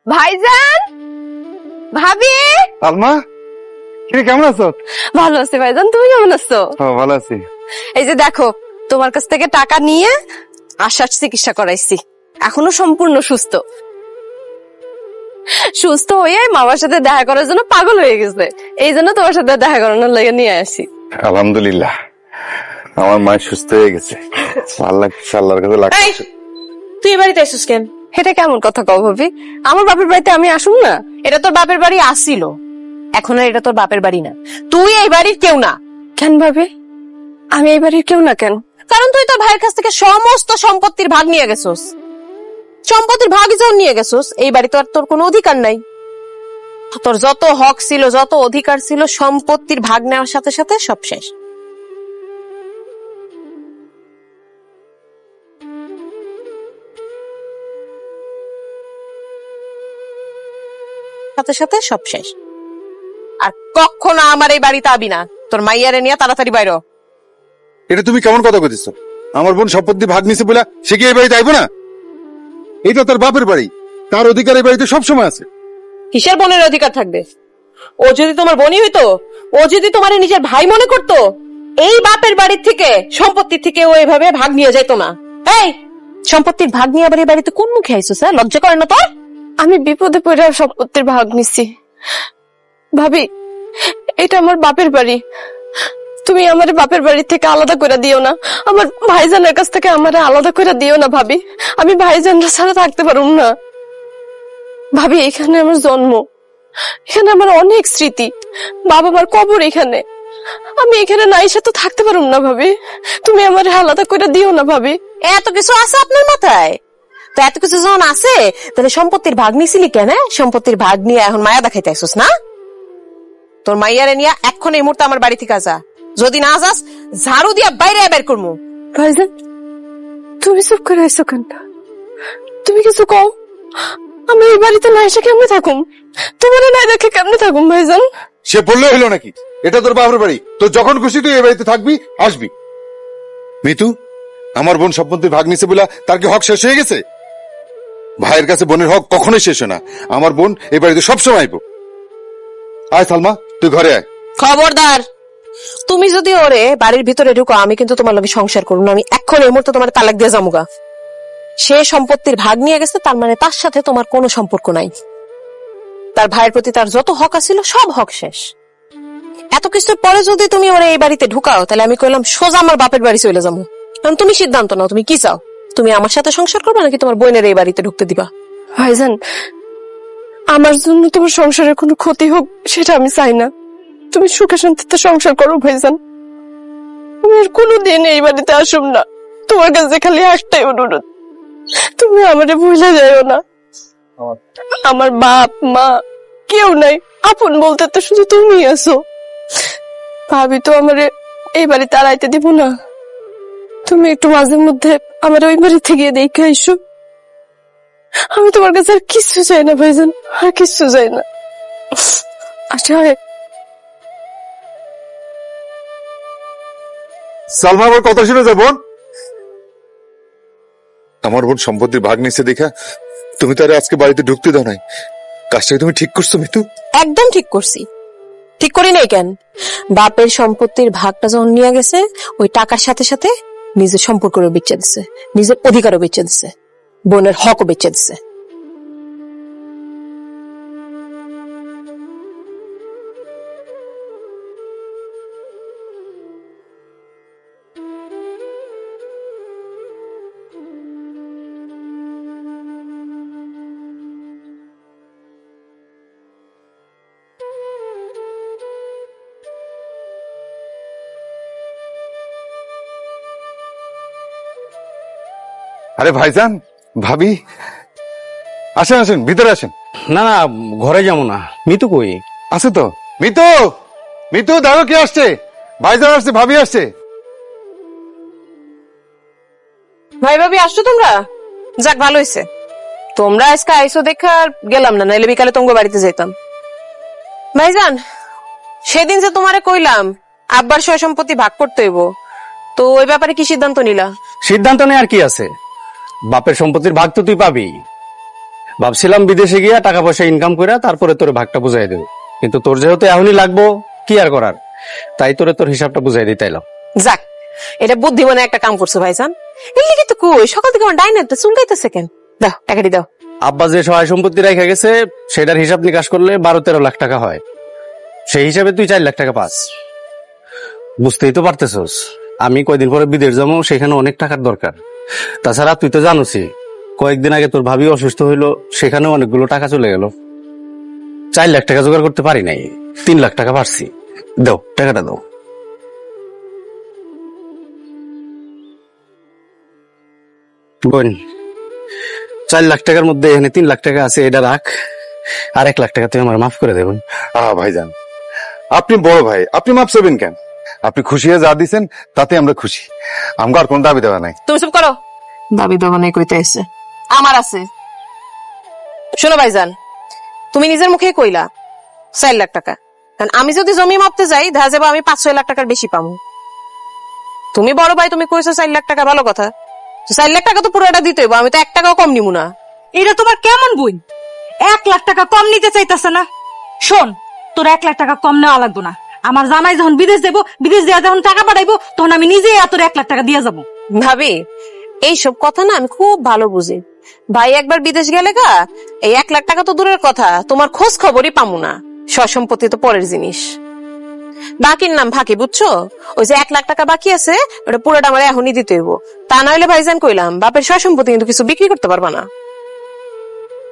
ভাইজান, ভাবি। আলমা, কিরে কেমন আছো? ভালো আছি ভাইজান, তুমি কেমন আছো? ভালো আছি। এই যে দেখো, তোমার কাছ থেকে টাকা নিয়ে আশার চিকিৎসা করাইছি, এখনো সম্পূর্ণ সুস্থ। সুস্থ হয়ে মামার সাথে দেখা করার জন্য পাগল হয়ে গেছে, এই জন্য তোমার সাথে দেখা করানোর লাগে নিয়ে আসি। আলহামদুলিল্লাহ, আমার মা সুস্থ হয়ে গেছে। আল্লাহর কাছে লাগছে। তুই এ বাড়িতে আসিস কেন? এটা কেমন কথা কও ভাবি? আমার বাপের বাড়িতে আমি আসুম না? এটা তোর বাপের বাড়ি আসিল, এখন আর এটা তোর বাপের বাড়ি না। তুই এই বাড়ির কেউ না। কেন ভাবি? আমি এই বাড়ির কেউ না কেন? কারণ তুই তোর ভাইয়ের কাছ থেকে সমস্ত সম্পত্তির ভাগ নিয়ে গেছোস। সম্পত্তির ভাগ যখন নিয়ে গেছোস, এই বাড়িতে আর তোর কোনো অধিকার নাই। তোর যত হক ছিল, যত অধিকার ছিল, সম্পত্তির ভাগ নেওয়ার সাথে সাথে সব শেষ। সাথে সাথে সব শেষ। আর কখনো আমার এই বাড়িতে আবি না। তোর মাইয়ারে নিয়ে তাড়াতাড়ি বাইরো। এটা তুমি কেমন কথা কইতেছো? আমার বোন সম্পত্তি ভাগ নিছে বলে সে কি এই বাড়িতে আইবো না? এটা তার বাপের বাড়ি, তার অধিকার এই বাড়িতে সবসময় আছে। কিসের বোনের অধিকার থাকবে? ও যদি তোমার বোনই হইতো, ও যদি তোমার নিজের ভাই মনে করতো, এই বাপের বাড়ির থেকে, সম্পত্তির থেকে ও এভাবে ভাগ নিয়ে যেত না। এই সম্পত্তির ভাগ নিয়ে আবার এই বাড়িতে কোন মুখে আইছো? স্যার, লজ্জা করে না তোর? আমি বিপদে পড়ে সম্পত্তির ভাগ নিছি। ভাবি, এটা আমার বাপের বাড়ি, তুমি আমার বাপের বাড়ি থেকে আলাদা করে দিও না। আমার ভাইজানের কাছ থেকে আমার আলাদা করে দিও না ভাবি। আমি ভাইজানরা ছাড়া থাকতে পারুম না ভাবি। এখানে আমার জন্ম, এখানে আমার অনেক স্মৃতি, বাবা মার কবর এখানে। আমি এখানে না এসে তো থাকতে পারুম না ভাবি। তুমি আমার আলাদা করে দিও না ভাবি। এত কিছু আছে আপনার মাথায়? তো এত কিছু যখন আছে, তাহলে সম্পত্তির ভাগ নিছিলি কেন? সম্পত্তির ভাগ নিয়ে এখন মায়া দেখাইতে আসছিস না? তোর মাইয়ারে নিয়ে এখন এই মুহূর্তে আমার বাড়ি থেকে যা। যদি না যাস, ঝাড়ু দিয়া বাইরে বের করবো। ভাইজান, তুমি চুপ করে আইসো কেন? তুমি কিছু কও। আমি এই বাড়িতে না এসে কেমনে থাকুম? তোমার না দেখে কেমনে থাকুম ভাইজান? সে বললে হলো নাকি? এটা তোর বাপের বাড়ি, তো যখন খুশি তুই এই বাড়িতে থাকবি, আসবি। মিতু, আমার বোন সম্পত্তির ভাগ নিছে বলে তার কি হক শেষ হয়ে গেছে? ভাইয়ের কাছে বোনের হক কখনোই শেষ হয় না। আমার বোন এই বাড়িতে সবসময় আইবো। আয় সালমা, তুই ঘরে আয়। খবরদার, তুমি যদি ওরে বাড়ির ভিতরে ঢুকো, আমি কিন্তু তোমার লগে সংসার করবো না। আমি এখন এই মুহূর্তে তোমার তালাক দিয়ে যামুগা। সে সম্পত্তির ভাগ নিয়ে গেছে, তার মানে তার সাথে তোমার কোনো সম্পর্ক নাই। তার ভাইয়ের প্রতি তার যত হক আছিল, সব হক শেষ। এত কিছুর পরে যদি তুমি ওরে এই বাড়িতে ঢুকাও, তাহলে আমি কইলাম সোজা আমার বাপের বাড়ি চলে যাবো। কারণ তুমি সিদ্ধান্ত নাও, তুমি কি চাও? তুমি আমার সাথে সংসার করবে নাকি তোমার বোনের এই বাড়িতে ঢুকতে দিবা? ভাইজান, আমার জন্য তোমার সংসারের কোনো ক্ষতি হোক সেটা আমি চাই না। তুমি সুখে শান্তিতে সংসার করো ভাইজান। আমি আর কোনোদিন এই বাড়িতে আসুম না। তোমার কাছে খালি একটাই অনুরোধ, তুমি আমারে ভুলে যাইও না। আমার বাপ মা কেউ নাই, আপন বলতে তো শুধু তুমি আছো। ভাবি তো আমারে এই বাড়িতে আর আইতে দিব না। তুমি একটু মাঝে মধ্যে আমার ওই বাড়িতে গিয়ে দেখে আইসো। আমি তোমার কাছে আর কিচ্ছু চাই না ভাইজান, আর কিচ্ছু চাই না। আচ্ছা, সালমা, আমার কথা শুনে যা বোন। আমার বোন সম্পত্তির ভাগ নিচ্ছে দেখা তুমি তারে আজকে বাড়িতে ঢুকতে দাও নাই। কাজটা তুমি ঠিক করছো মিতু? একদম ঠিক করছি। ঠিক করি নাই কেন? বাপের সম্পত্তির ভাগটা যখন নিয়ে গেছে, ওই টাকার সাথে সাথে নিজের সম্পর্কও বেচে দিছে, নিজের অধিকারও বেচে দিছে, বোনের হকও বেচে দিছে। আরে ভাইজান, ভাবি, আসেন আসেন, ভিতরে আসেন। না না, ঘরে যাবো না। মিতু কই? আছে তো। মিতু, মিতু দেখো কে আসছে। ভাইজান আসছে, ভাবি আসছে। ভাই ভাবি আসছো তোমরা? যাক, ভালো হয়েছে তোমরা আজকে আইসো দেখা আর গেলাম না, নাইলে বিকালে তোমার বাড়িতে যেতাম। ভাইজান, সেদিন যে তোমারে কইলাম আব্বার সয় সম্পত্তি ভাগ করতে হইব, তো ওই ব্যাপারে কি সিদ্ধান্ত নিলা? সিদ্ধান্ত নেই আর কি আছে, বাপের সম্পত্তির ভাগ তো তুই পাবি। ভাবছিলাম বিদেশে গিয়া টাকা পয়সা ইনকাম করে তারপরে তোর ভাগটা বুঝাই দেবে, কিন্তু তোর যেহেতু এখনই লাগবো, কি আর করার, তাই তোরে তোর হিসাবটা বুঝাই দিতে এলাম। যাক, এটা বুদ্ধিমানে একটা কাম করছো ভাইজান। এগুলি কিন্তু কই সকাল থেকে আমার ডাইনারটা চুলকাইতেছে কেন? দাও টাকাটি দাও। আব্বা যে সহায় সম্পত্তি রেখে গেছে সেটার হিসাব নিকাশ করলে 12-13 লাখ টাকা হয়, সেই হিসাবে তুই 4 লাখ টাকা পাস। বুঝতেই তো পারতেছস আমি কয়দিন পরে বিদেশ যাবো, সেখানে অনেক টাকার দরকার। তাছাড়া তুই তো জানোসই কয়েকদিন আগে তোর ভাবি অসুস্থ হইলো, সেখানে অনেকগুলো টাকা চলে গেল। 4 লাখ টাকা জোগাড় করতে পারি নাই, 3 লাখ টাকা পারছি। দাও টাকাটা দাও। বোন, 4 লাখ টাকার মধ্যে এখানে 3 লাখ টাকা আছে, এটা রাখ, আর 1 লাখ টাকা তুই আমার মাফ করে দেবেন। ভাইজান, আপনি বড় ভাই, আপনি মাপ চাইবেন কেন? আপনি খুশি হয়ে যা দিচ্ছেন তাতে আমরা খুশি, আমার আর কোনো দাবি দেওয়া নাই। তুমি চুপ করো। দাবি দেওয়া নেই কইতে এসছে, আমার আছে। শোনো ভাইজান, তুমি নিজের মুখে কইলা 4 লাখ টাকা, কারণ আমি যদি জমি মাপতে যাই দেখা যাবে আমি 5-6 লাখ টাকার বেশি পাবো। তুমি বড় ভাই, তুমি কইছো 4 লাখ টাকা, ভালো কথা। 4 লাখ টাকা তো পুরোটা দিতে হইব, আমি তো 1 টাকাও কম নিব না। এটা তোমার কেমন বই? 1 লাখ টাকা কম নিতে চাইতেছে না? শোন, তোর 1 লাখ টাকা কম নেওয়া লাগবো না। আমার জামাই যখন বিদেশ যাবো, বিদেশ দেওয়া যখন টাকা পাঠাইবো, তখন আমি নিজেই তোর 1 লাখ টাকা দিয়ে যাবো। ভাবি, এইসব কথা না আমি খুব ভালো বুঝি। ভাই একবার বিদেশ গেলে গা, এই 1 লাখ টাকা তো দূরের কথা, তোমার খোঁজ খবরই পামু না। সম্পত্তি তো পরের জিনিস, বাকির নাম ফাঁকি, বুঝছো? ওই যে 1 লাখ টাকা বাকি আছে, ওটা পুরোটা আমার এখনই দিতে হইব। তা নইলে ভাইজান কইলাম, বাপের সম্পত্তি কিন্তু কিছু বিক্রি করতে পারবা না।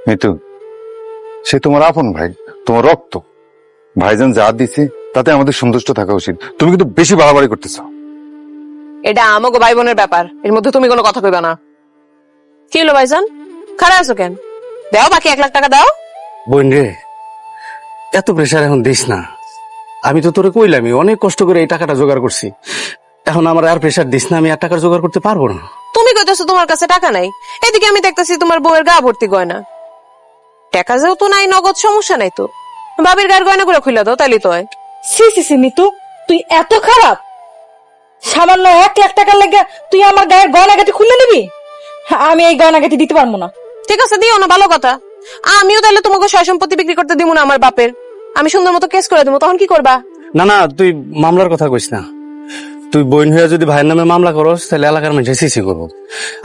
মিতু, সে তোমার আপন ভাই, তোমার রক্ত। ভাইজান যা দিছে তাতে আমাদের সন্তুষ্ট থাকা উচিত। তুমি কিন্তু বেশি বাড়াবাড়ি করতেছ। এটা আমাগো ভাই বোনের ব্যাপার, এর মধ্যে তুমি কোনো কথা কইবা না। কি হলো ভাইজান, খারাপ আছো কেন? দাও বাকি 1 লাখ টাকা দাও। বোন রে, এত প্রেশার এখন দিস না। আমি তো তোরে কইলামই অনেক কষ্ট করে এই টাকাটা জোগাড় করছি, এখন আমার আর প্রেশার দিস না, আমি আর টাকা জোগাড় করতে পারবো না। তুমি কইতেছো তোমার কাছে টাকা নাই, এদিকে আমি দেখতেছি তোমার বউয়ের গা ভর্তি গয়না। টাকা যেহেতু নাই, নগদ সমস্যা নাই তো, বাবির গায়ের গয়না করে খুলে দাও, তাইলে তো হয়। সি সি সি মিতু, তুই এত খারাপ? সামান্য 1 লাখ টাকার লেগে তুই আমার গায়ের গয়নাগাটি খুলে নিবি? আমি এই গয়নাগাটি দিতে পারবো না। ঠিক আছে, দিও না, ভালো কথা। আমিও তাহলে তোমাকে সয় সম্পত্তি বিক্রি করতে দিব না আমার বাপের, আমি সুন্দর মতো কেস করে দেবো, তখন কি করবা? না না, তুই মামলার কথা কইস না। তুই বোন হয়ে যদি ভাইয়ের নামে মামলা করস, তাহলে এলাকার মানুষ সিসি করবো,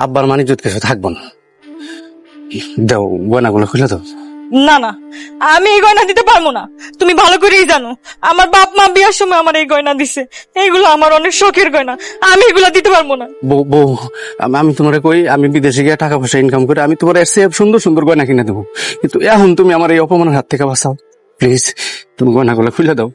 আব্বার মানিজ্জত কিছু থাকবো না। দাও গয়নাগুলো খুলে দাও। না না, আমি এই গয়না দিতে পারবো না। তুমি ভালো করেই জানো আমার বাপ মা বিয়ার সময় আমার এই গয়না দিছে, এইগুলো আমার অনেক শখের গয়না, আমি এগুলো দিতে পারবো না। বউ, আমি তোমার কই, আমি বিদেশে গিয়ে টাকা পয়সা ইনকাম করে আমি তোমার এর চেয়ে সুন্দর সুন্দর গয়না কিনে দেবো, কিন্তু এখন তুমি আমার এই অপমানের হাত থেকে বাঁচাও। প্লিজ তুমি গয়নাগুলো খুলে দাও।